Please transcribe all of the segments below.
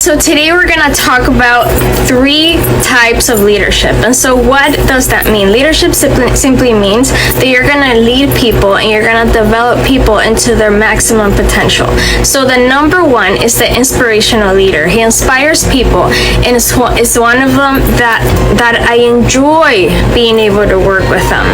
So today we're going to talk about 3 types of leadership. And so what does that mean? Leadership simply means that you're going to lead people and you're going to develop people into their maximum potential. So the number 1 is the inspirational leader. He inspires people, and it's one of them that I enjoy being able to work with them.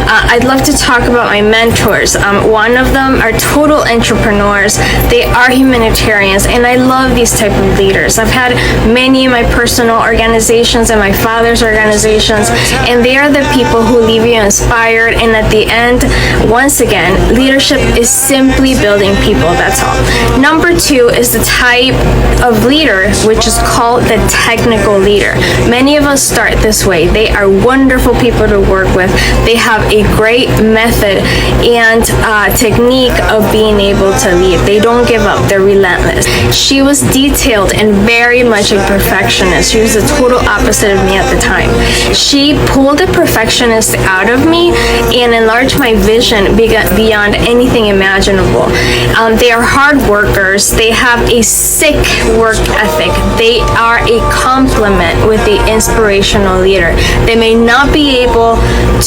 I'd love to talk about my mentors. One of them are total entrepreneurs. They are humanitarians, and I love these type of leaders. I've had many in my personal organizations and my father's organizations, and they are the people who leave you inspired. And at the end, once again, leadership is simply building people. That's all. Number 2 is the type of leader which is called the technical leader. Many of us start this way. They are wonderful people to work with. They have a great method and technique of being able to lead. They don't give up. They're relentless. She was detailed and very much a perfectionist. She was the total opposite of me at the time. She pulled the perfectionist out of me and enlarged my vision beyond anything imaginable. They are hard workers. They have a sick work ethic. They are a complement with the inspirational leader. They may not be able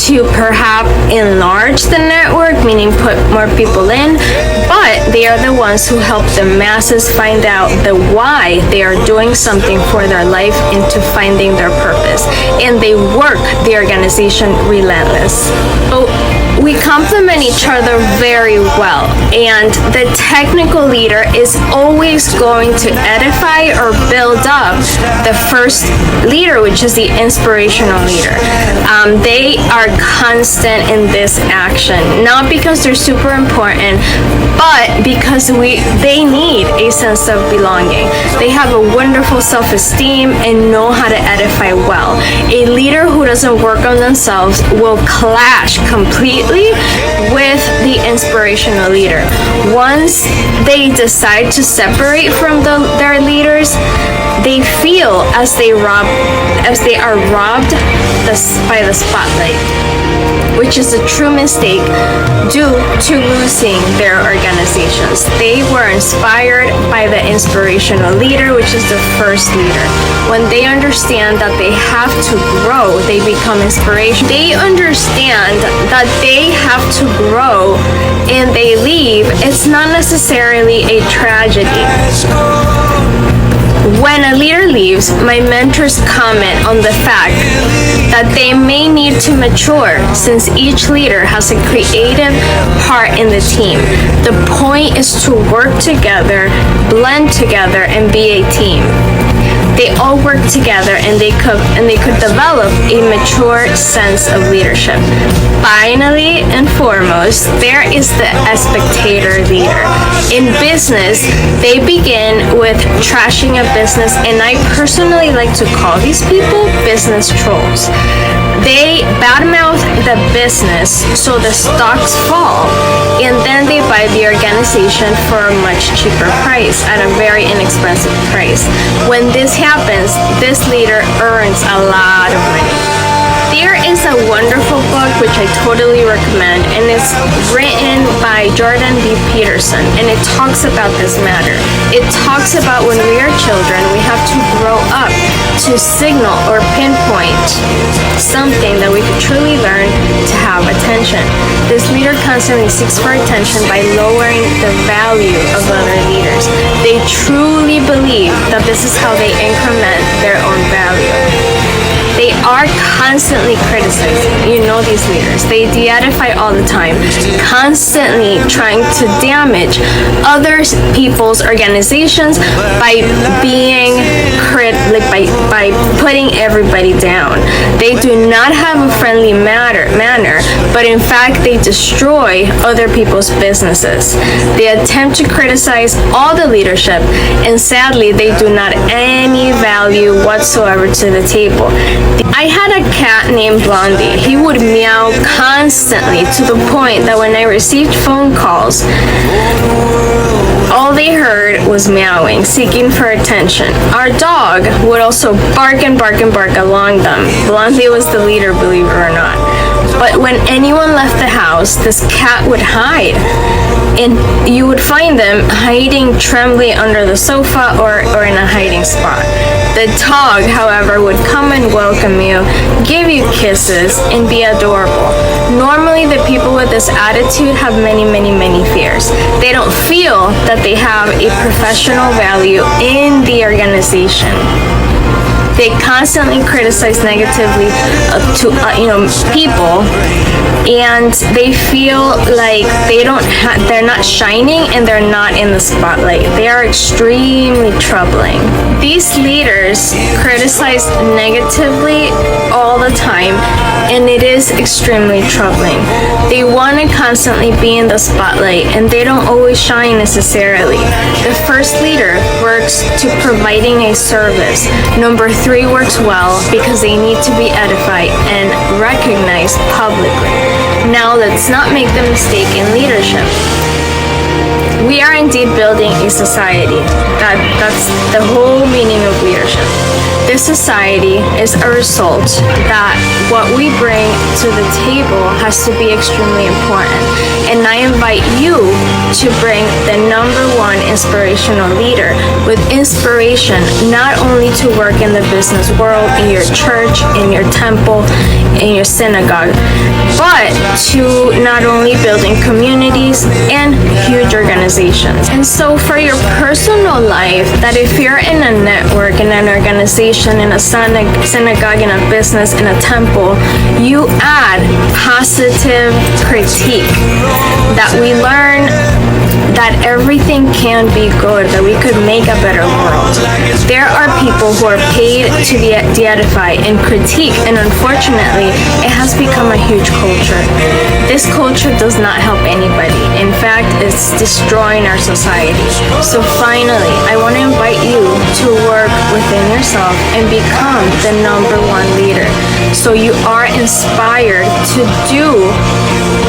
to perhaps enlarge the network, meaning put more people in, but they are the ones who help the masses find out the why they are doing something for their life into finding their purpose. And they work the organization relentless. So we complement each other very well, and the technical leader is always going to edify or build up the first leader, which is the inspirational leader. They are constant in this action, not because they're super important, but because they need a sense of belonging. They have a wonderful self-esteem and know how to edify well. A leader who doesn't work on themselves will clash completely with the inspirational leader. Once they decide to separate from their leaders, they feel as they are robbed by the spotlight, which is a true mistake due to losing their organizations. They were inspired by the inspirational leader, which is the first leader. When they understand that they have to grow, they become inspiration. They understand that they have to grow and they leave. It's not necessarily a tragedy. When a leader leaves, my mentors comment on the fact that they may need to mature since each leader has a creative part in the team. The point is to work together, blend together, and be a team. They all work together and they could develop a mature sense of leadership. Finally and foremost, there is the spectator leader. In business, they begin with trashing a business, and I personally like to call these people business trolls. They badmouth the business so the stocks fall, and then they buy the organization for a much cheaper price at a very inexpensive price. When this happens, this leader earns a lot of money. There is a wonderful book which I totally recommend, and it's written by Jordan B. Peterson, and it talks about this matter. It talks about when we are children, we have to grow up to signal or pinpoint something that we could truly learn to have attention. This leader constantly seeks for attention by lowering the value of other leaders. They truly believe that this is how they increment their own value. They are constantly criticizing. You know these leaders. They de-edify all the time, constantly trying to damage other people's organizations by being by putting everybody down. They do not have a friendly manner, but in fact they destroy other people's businesses. They attempt to criticize all the leadership, and sadly they do not any value whatsoever to the table. I had a cat named Blondie. He would meow constantly to the point that when I received phone calls, all they heard was meowing, seeking for attention. Our dog would also bark and bark and bark along them. Blondie was the leader, believe it or not. But when anyone left the house, this cat would hide. And you would find them hiding trembling under the sofa or in a hiding spot. The dog, however, would come and welcome you, give you kisses, and be adorable. Normally, the people with this attitude have many, many, many fears. They don't feel that they have a professional value in the organization. They constantly criticize negatively people, and they feel like they're not shining and they're not in the spotlight. They are extremely troubling. These leaders criticize negatively all the time, and it is extremely troubling. They want to constantly be in the spotlight, and they don't always shine necessarily. The first leader works to providing a service. Number 3 works well because they need to be edified and recognized publicly. Now, let's not make the mistake in leadership. We are indeed building a society. That's the whole meaning of leadership. This society is a result that what we bring to the table has to be extremely important. And I invite you to bring the number 1 inspirational leader with inspiration, not only to work in the business world, in your church, in your temple, in your synagogue, but to not only building communities and huge organizations. And so for your personal life, that if you're in a network, in an organization, in a synagogue, in a business, in a temple, you add positive critique, that we learn that everything can be good, that we could make a better world. There are people who are paid to de-edify and critique, and unfortunately, it has become a huge culture. This culture does not help anybody. In fact, it's destroying our society. So finally, I want to invite you to work within yourself and become the number 1 leader. So you are inspired to do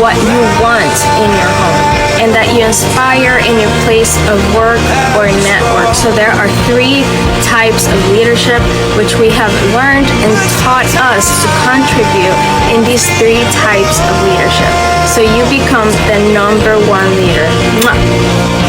what you want in your home, and that you inspire in your place of work or network. So there are 3 types of leadership which we have learned and taught us to contribute in these 3 types of leadership. So you become the number 1 leader. Mwah.